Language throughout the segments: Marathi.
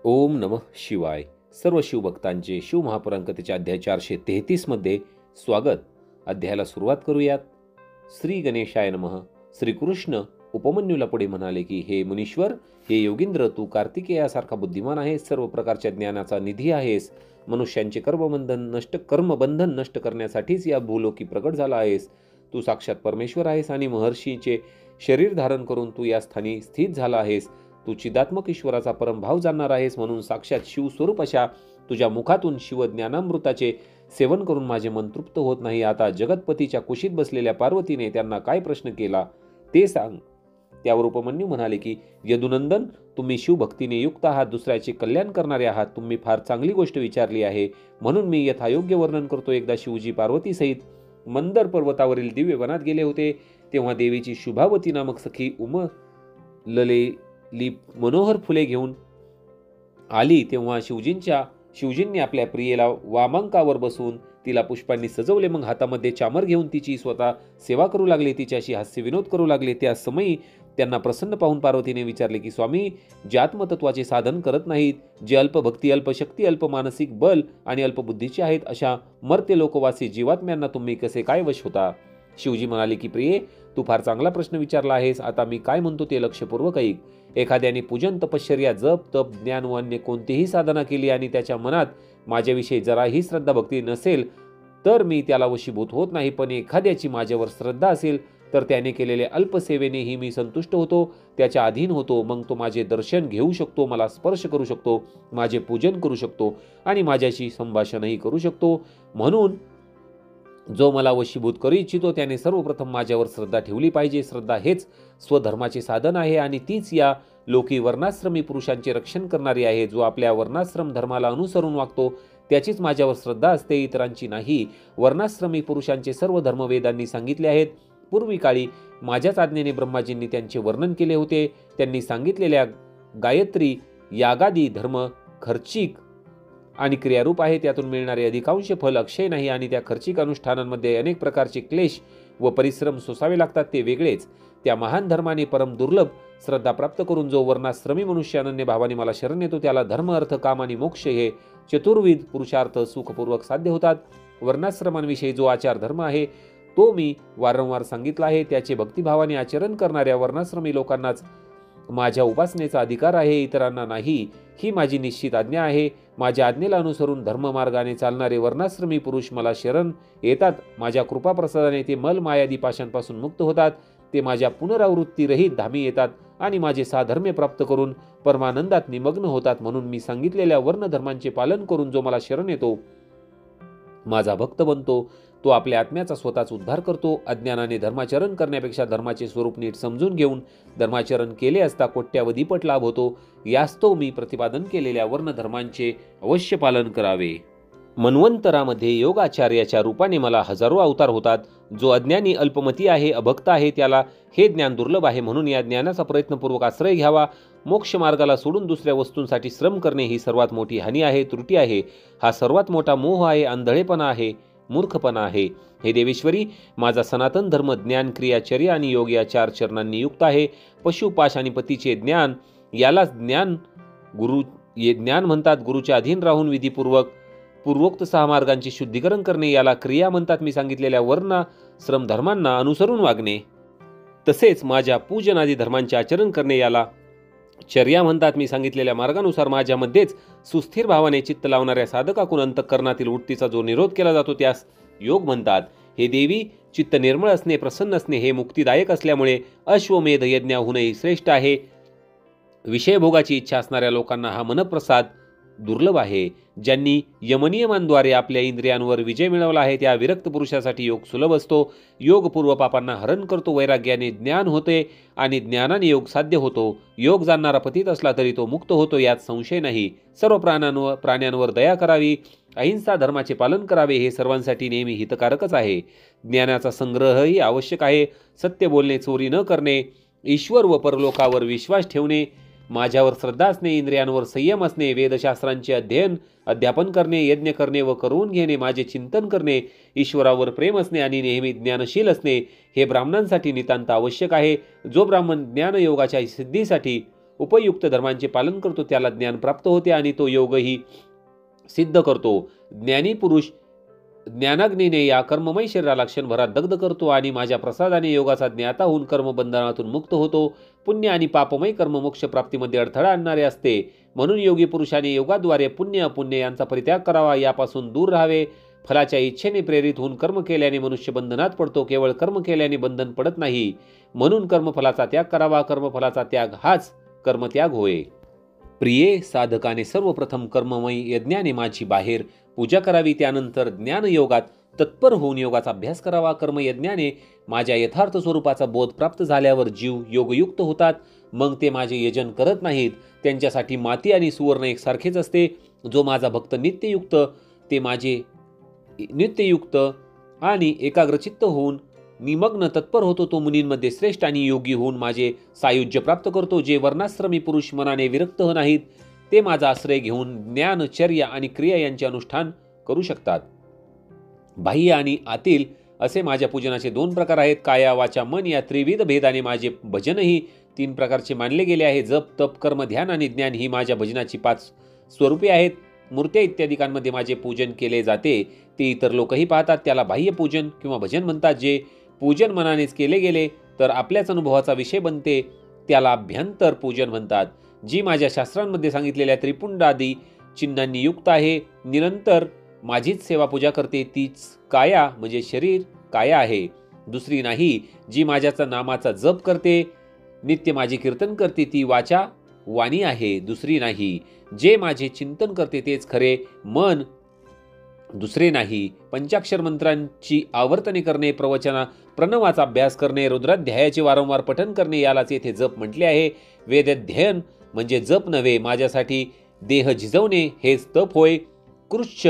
ओम नमः शिवाय. सर्व शिवभक्तांचे शिवमहापुराणकथेच्या अध्याय 433 मध्ये स्वागत. अध्यायाला सुरुवात करूयात. श्री गणेशाय नमः. श्रीकृष्ण उपमन्यूला पुढे म्हणाले की हे मुनीश्वर, हे योगींद्र, तू कार्तिकेयासारखा बुद्धिमान आहेस, सर्व प्रकारच्या ज्ञानाचा निधी आहेस. मनुष्यांचे कर्मबंधन नष्ट करण्यासाठीच या भूलोकी प्रकट झाला आहेस. तू साक्षात परमेश्वर आहेस आणि महर्षीचे शरीर धारण करून तू या स्थानी स्थित झाला आहेस. तू चिदात्मक ईश्वराचा परमभाव जाणणार आहेस, म्हणून साक्षात शिवस्वरूप अशा तुझ्या मुखातून शिवज्ञानामृताचे सेवन करून माझे मन तृप्त होत नाही. आता जगतपतीच्या कुशीत बसलेल्या पार्वतीने त्यांना काय प्रश्न केला ते सांग. त्यावर उपमन्यू म्हणाले की यदुनंदन, तुम्ही शिवभक्तीने युक्त आहात, दुसऱ्याचे कल्याण करणारे आहात. तुम्ही फार चांगली गोष्ट विचारली आहे, म्हणून मी यथायोग्य वर्णन करतो. एकदा शिवजी पार्वती सहित मंदर पर्वतावरील दिव्य वनात गेले होते. तेव्हा देवीची शुभावती नामक सखी उमललेली मनोहर फुले घेऊन आली. तेव्हा शिवजींनी आपल्या प्रियेला वामांकावर बसून तिला पुष्पांनी सजवले. मग हातामध्ये चामर घेऊन तिची स्वतः सेवा करू लागले, तिच्याशी हास्य विनोद करू लागले. त्या समयी त्यांना प्रसन्न पाहून पार्वतीने विचारले की स्वामी, जे आत्मतत्वाचे साधन करत नाहीत, जे अल्पभक्ती, अल्पशक्ती, अल्प मानसिक बल आणि अल्पबुद्धीचे आहेत, अशा मर्त्य लोकवासी जीवात्म्यांना तुम्ही कसे काय वश होता? शिवजी म्हणाले की प्रिये, तू फार चांगला प्रश्न विचारला आहेस. आता मी काय म्हणतो ते लक्षपूर्वक ऐक. एखाद्याने पूजन, तपश्चर्या, जप, तप, ज्ञान व अन्य कोणतीही साधना केली आणि त्याच्या मनात माझ्याविषयी जराही श्रद्धा भक्ती नसेल तर मी त्याला वशीभूत होत नाही. पण एखाद्याची माझ्यावर श्रद्धा असेल तर त्याने केलेल्या अल्पसेवेनेही मी संतुष्ट होतो, त्याच्या अधीन होतो. मग तो माझे दर्शन घेऊ शकतो, मला स्पर्श करू शकतो, माझे पूजन करू शकतो आणि माझ्याशी संभाषणही करू शकतो. म्हणून जो मला वशीभूत करू इच्छितो त्याने सर्वप्रथम माझ्यावर श्रद्धा ठेवली पाहिजे. श्रद्धा हेच स्वधर्माचे साधन आहे आणि तीच या लोकी वर्णाश्रमी पुरुषांचे रक्षण करणारी आहे. जो आपल्या वर्णाश्रम धर्माला अनुसरून वागतो त्याचीच माझ्यावर श्रद्धा असते, इतरांची नाही. वर्णाश्रमी पुरुषांचे सर्व धर्म वेदांनी सांगितले आहेत. पूर्वी काळी माझ्याच आज्ञेने ब्रह्माजींनी त्यांचे वर्णन केले होते. त्यांनी सांगितलेल्या गायत्री यागादी धर्म खर्चिक आणि क्रियारूप आहे. त्यातून मिळणारे अधिकांश फल अक्षय नाही आणि त्या खर्चिक अनुष्ठानांमध्ये अनेक प्रकारचे क्लेश व परिश्रम सोसावे लागतात, ते वेगळेच. त्या महान धर्माने परम दुर्लभ श्रद्धा प्राप्त करून जो वर्णाश्रमी मनुष्य अनन्य भावाने मला शरण येतो त्याला धर्म, अर्थ, काम आणि मोक्ष हे चतुर्विध पुरुषार्थ सुखपूर्वक साध्य होतात. वर्णाश्रमांविषयी जो आचार धर्म आहे तो मी वारंवार सांगितला आहे. त्याचे भक्तिभावाने आचरण करणाऱ्या वर्णाश्रमी लोकांनाच माझ्या उपासनेचा अधिकार आहे, इतरांना नाही. ही माझी निश्चित आज्ञा आहे. माझ्या आज्ञेला अनुसरून धर्ममार्गाने चालणारे वर्णाश्रमी पुरुष मला शरण येतात. माझ्या कृपाप्रसादाने ते मल मायादी पाशांपासून मुक्त होतात. ते माझ्या पुनरावृत्ती रहित धामी येतात आणि माझे साधर्म्य प्राप्त करून परमानंदात निमग्न होतात. म्हणून मी सांगितलेल्या वर्णधर्मांचे पालन करून जो मला शरण येतो माझा भक्त बनतो, तो आपल्या आत्म्याचा स्वतःच उद्धार करतो. अज्ञानाने धर्माचरण करण्यापेक्षा धर्माचे स्वरूप नीट समजून घेऊन धर्माचरण केले असता कोट्यावधी पट लाभ होतो. यास्तव मी प्रतिपादन केलेल्या वर्णधर्मांचे अवश्य पालन करावे. मन्वंतरामध्ये योगाचार्याच्या रूपाने मला हजारो अवतार होतात. जो अज्ञानी, अल्पमती आहे, अभक्त आहे, त्याला हे ज्ञान दुर्लभ आहे. म्हणून या ज्ञानाचा प्रयत्नपूर्वक आश्रय घ्यावा. मोक्ष मार्गाला सोडून दुसऱ्या वस्तूंसाठी श्रम करणे ही सर्वात मोठी हानी आहे, त्रुटी आहे. हा सर्वात मोठा मोह आहे, आंधळेपणा आहे, मूर्खपणा आहे. हे देवेश्वरी, माझा सनातन धर्म ज्ञान, क्रियाचर्या आणि योग या 4 चरणांनी युक्त आहे. पशुपाश आणि पतीचे ज्ञान यालाच ज्ञान म्हणतात. गुरुच्या अधीन राहून पूर्वोक्त 6 मार्गांचे शुद्धीकरण करणे याला क्रिया म्हणतात. मी सांगितलेल्या वर्णाश्रम धर्मांना अनुसरून वागणे तसेच माझ्या पूजनादी धर्मांचे आचरण करणे याला चर्या म्हणतात. मी सांगितलेल्या मार्गानुसार माझ्यामध्येच सुस्थिर भावाने चित्त लावणाऱ्या साधकाकडून अंतःकरणातील वृत्तीचा जो निरोध केला जातो त्यास योग म्हणतात. हे देवी, चित्त निर्मळ असणे, प्रसन्न असणे हे मुक्तिदायक असल्यामुळे अश्वमेध यज्ञाहूनही श्रेष्ठ आहे. विषयभोगाची इच्छा असणाऱ्या लोकांना हा मनप्रसाद दुर्लभ आहे. ज्यांनी यमनियमांद्वारे आपल्या इंद्रियांवर विजय मिळवला आहे त्या विरक्त पुरुषासाठी योग सुलभ असतो. योग पूर्व पापांना हरण करतो. वैराग्याने ज्ञान होते आणि ज्ञानाने योग साध्य होतो. योग जाणणारा पतित असला तरी तो मुक्त होतो, यात संशय नाही. सर्व प्राण्यांवर दया करावी, अहिंसा धर्माचे पालन करावे हे सर्वांसाठी नेहमी हितकारकच आहे. ज्ञानाचा संग्रहही आवश्यक आहे. सत्य बोलणे, चोरी न करणे, ईश्वर व परलोकावर विश्वास ठेवणे, माझ्यावर श्रद्धा असणे, इंद्रियांवर संयम असणे, वेदशास्त्रांचे अध्यापन करणे, यज्ञ करणे व करून घेणे, माझे चिंतन करणे, ईश्वरावर प्रेम असणे आणि नेहमी ज्ञानशील असणे हे ब्राह्मणांसाठी नितांत आवश्यक आहे. जो ब्राह्मण ज्ञानयोगाच्या सिद्धीसाठी उपयुक्त धर्मांचे पालन करतो त्याला ज्ञान प्राप्त होते आणि तो योगही सिद्ध करतो. ज्ञानी पुरुष ज्ञानाग्नीने या कर्ममय शरीराला क्षणभरात दग्ध करतो आणि माझ्या प्रसादाने योगाचा ज्ञाता होऊन कर्मबंधनातून मुक्त होतो. पुण्य आणि पापमय कर्म मोक्ष प्राप्तीमध्ये अडथळा आणणारे असते. म्हणून योगी पुरुषाने योगाद्वारे पुण्य अपुण्य यांचा परित्याग करावा, यापासून दूर राहावे. फलाच्या इच्छेने प्रेरित होऊन कर्म केल्याने मनुष्य बंधनात पडतो. केवळ कर्म केल्याने बंधन पडत नाही. म्हणून कर्मफलाचा त्याग करावा. कर्मफलाचा त्याग हाच कर्मत्याग होय. प्रिये, साधकाने सर्वप्रथम कर्ममय यज्ञाने माझी बाहेर पूजा करावी. त्यानंतर ज्ञानयोगात तत्पर होऊन योगाचा अभ्यास करावा. कर्मयज्ञाने माझ्या यथार्थ स्वरूपाचा बोध प्राप्त झाल्यावर जीव योगयुक्त होतात. मग ते माझे यजन करत नाहीत. त्यांच्यासाठी माती आणि सुवर्ण एकसारखेच असते. जो माझा भक्त नित्ययुक्त ते माझे नित्ययुक्त आणि एकाग्रचित्त होऊन निमग्न तत्पर होतो तो मुनींमध्ये श्रेष्ठ आणि योगी होऊन माझे सायुज्य प्राप्त करतो. जे वर्णाश्रमी पुरुष मनाने विरक्त नाहीत ते माझा आश्रय घेऊन ज्ञान, चर्या आणि क्रिया यांचे अनुष्ठान करू शकतात. बाह्य आणि आतील असे माझ्या पूजनाचे 2 प्रकार आहेत. काया, वाचा, मन या त्रिविध भेदाने माझे भजनही 3 प्रकारचे मानले गेले आहे. जप, तप, कर्म, ध्यान आणि ज्ञान ही माझ्या भजनाची 5 स्वरूपे आहेत. मूर्त्या इत्यादिकांमध्ये माझे पूजन केले जाते ते इतर लोकही पाहतात. त्याला बाह्य पूजन किंवा भजन म्हणतात. जे पूजन मनानेच केले गेले तर आपल्याच अनुभवाचा विषय बनते त्याला अभ्यंतर पूजन म्हणतात. जी माझ्या शास्त्रांमध्ये सांगितलेल्या त्रिपुंडादी चिन्हांनी युक्त आहे, निरंतर माझीच सेवा पूजा करते, तीच काया म्हणजे शरीर काया आहे, दुसरी नाही. जी माझ्याचा नामाचा जप करते, नित्य माझे कीर्तन करते, ती वाचा वाणी आहे, दुसरी नाही. जे माझे चिंतन करते तेच खरे मन, दुसरे नाही. पंचाक्षर मंत्रांची आवर्तने करणे, प्रणवाचा अभ्यास करणे, रुद्राध्यायाचे वारंवार पठन करणे यालाच येथे जप म्हटले आहे. वेदाध्ययन म्हणजे जप नव्हे. माझ्यासाठी देह झिजवणे हेच तप होय. कृच्छ,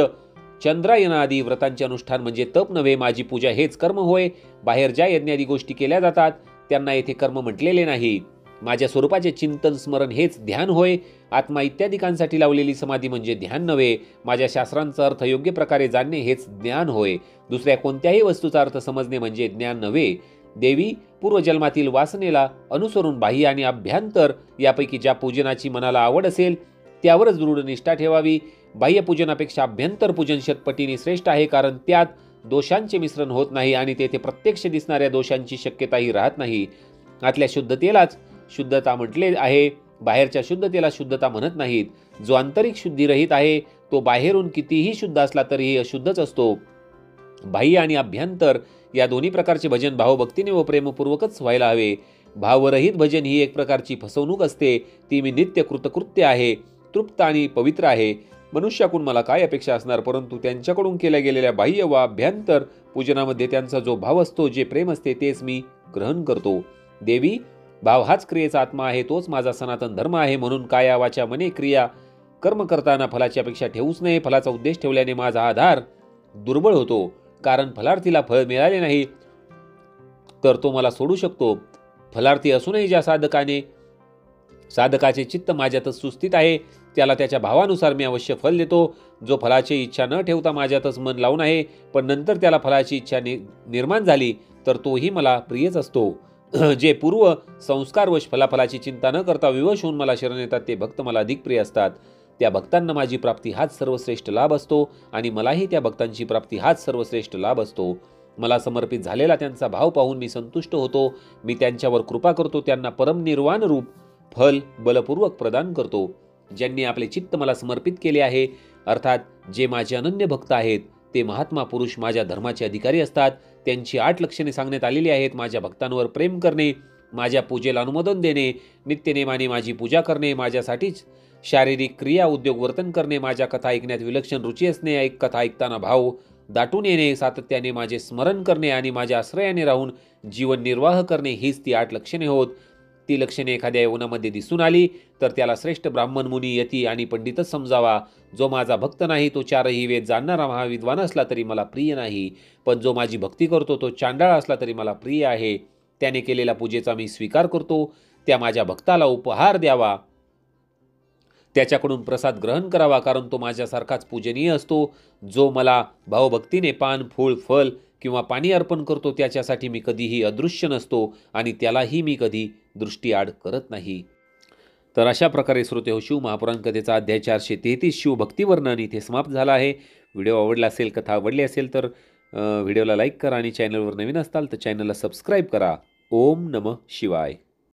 चंद्रायनादी व्रतांचे अनुष्ठान म्हणजे तप नव्हे. माझी पूजा हेच कर्म होय. बाहेर ज्या यज्ञादी गोष्टी केल्या जातात त्यांना येथे कर्म म्हटलेले नाही. माझ्या स्वरूपाचे चिंतन स्मरण हेच ध्यान होय. आत्मा इत्यादिकांसाठी लावलेली समाधी म्हणजे ध्यान नव्हे. माझ्या शास्त्रांचा अर्थ योग्य प्रकारे जाणणे हेच ज्ञान होय. दुसऱ्या कोणत्याही वस्तूचा अर्थ समजणे म्हणजे ज्ञान नव्हे. देवी, पूर्वजन्मातील वासनेला अनुसरून बाह्य आणि अभ्यंतर यापैकी ज्या पूजनाची मनाला आवड असेल त्यावरच दृढ निष्ठा ठेवावी. बाह्य पूजनापेक्षा अभ्यंतर पूजन शतपटीने श्रेष्ठ आहे, कारण त्यात दोषांचे मिश्रण होत नाही आणि तेथे प्रत्यक्ष दिसणाऱ्या दोषांची शक्यताही राहत नाही. आतल्या शुद्धतेलाच शुद्धता म्हटले आहे, बाहेरच्या शुद्धतेला शुद्धता म्हणत नाहीत. जो आंतरिक शुद्धीरहित आहे तो बाहेरून कितीही शुद्ध असला तरीही अशुद्धच असतो. बाह्य आणि अभ्यंतर या दोन्ही प्रकारचे भजन भावभक्तीने व प्रेमपूर्वकच व्हायला हवे. भावरहित भजन ही एक प्रकारची फसवणूक असते. ती मी नित्य कृतकृत्य आहे, तृप्त आणि पवित्र आहे. मनुष्याकडून मला काय अपेक्षा असणार, परंतु त्यांच्याकडून केल्या गेलेल्या बाह्य व अभ्यंतर पूजनामध्ये त्यांचा जो भाव असतो, जे प्रेम असते तेच मी ग्रहण करतो. देवी, भाव हाच क्रियेचा आत्मा आहे, तोच माझा सनातन धर्म आहे. म्हणून काया, वाचा, मने क्रिया कर्म करताना फलाची अपेक्षा ठेवूच नये. फलाचा उद्देश ठेवल्याने माझा आधार दुर्बळ होतो, कारण फलार्थीला फळ मिळाले नाही तर तो मला सोडू शकतो. फलार्थी असूनही ज्या साधकाचे चित्त माझ्यातच सुस्थित आहे त्याला त्याच्या भावानुसार मी अवश्य फल देतो. जो फलाची इच्छा न ठेवता माझ्यातच मन लावून आहे पण नंतर त्याला फलाची इच्छा निर्माण झाली तर तोही मला प्रियच असतो. जे पूर्व संस्कारवश फलाफलाची चिंता न करता विवश होऊन मला शरण येतात ते भक्त मला अधिक प्रिय असतात. त्या भक्तांना माझी प्राप्ती हाच सर्वश्रेष्ठ लाभ असतो आणि मलाही त्या भक्तांची प्राप्ती हाच सर्वश्रेष्ठ लाभ असतो. मला समर्पित झालेला त्यांचा भाव पाहून मी संतुष्ट होतो. मी त्यांच्यावर कृपा करतो, त्यांना परमनिर्वाण रूप फल बलपूर्वक प्रदान करतो. ज्यांनी आपले चित्त मला समर्पित केले आहे, अर्थात जे माझे अनन्य भक्त आहेत, ते महात्मा पुरुष माझ्या धर्माचे अधिकारी असतात. त्यांची 8 लक्षणे सांगण्यात आलेली आहेत. माझ्या भक्तांवर प्रेम करणे, माझ्या पूजेला अनुमोदन देणे, नित्यनेमाने माझी पूजा करणे, माझ्यासाठीच शारीरिक क्रिया उद्योग वर्तन करणे, माझ्या कथा ऐकण्यात विलक्षण रुची असणे, कथा ऐकताना भाव दाटून येणे, सातत्याने माझे स्मरण करणे आणि माझ्या आश्रयाने राहून जीवन निर्वाह करणे, हीच ती 8 लक्षणे होत. ती लक्षणे एखाद्या यवनामध्ये दिसून आली तर त्याला श्रेष्ठ ब्राह्मण, मुनी, यती आणि पंडितच समजावा. जो माझा भक्त नाही तो 4ही वेद जाणणारा महाविद्वान असला तरी मला प्रिय नाही, पण जो माझी भक्ती करतो तो चांडाळ असला तरी मला प्रिय आहे. त्याने केलेल्या पूजेचा मी स्वीकार करतो. त्या माझ्या भक्ताला उपहार द्यावा, त्याच्याकडून प्रसाद ग्रहण करावा, कारण तो माझ्यासारखाच पूजनीय असतो. जो मला भावभक्तीने पान, फूल, फल किंवा पाणी अर्पण करतो त्याच्यासाठी मी कधीही अदृश्य नसतो आणि त्यालाही मी कधी दृष्टीआड करत नाही. तर अशा प्रकारे श्रोते हो, शिव महापुराण कथेचा अध्याय 433 शिवभक्ती वर्णन इथे समाप्त झाला आहे. व्हिडिओ आवडला असेल, कथा आवडली असेल तर व्हिडिओला लाईक करा आणि चॅनलवर नवीन असाल तर चॅनलला सबस्क्राईब करा. ओम नमः शिवाय.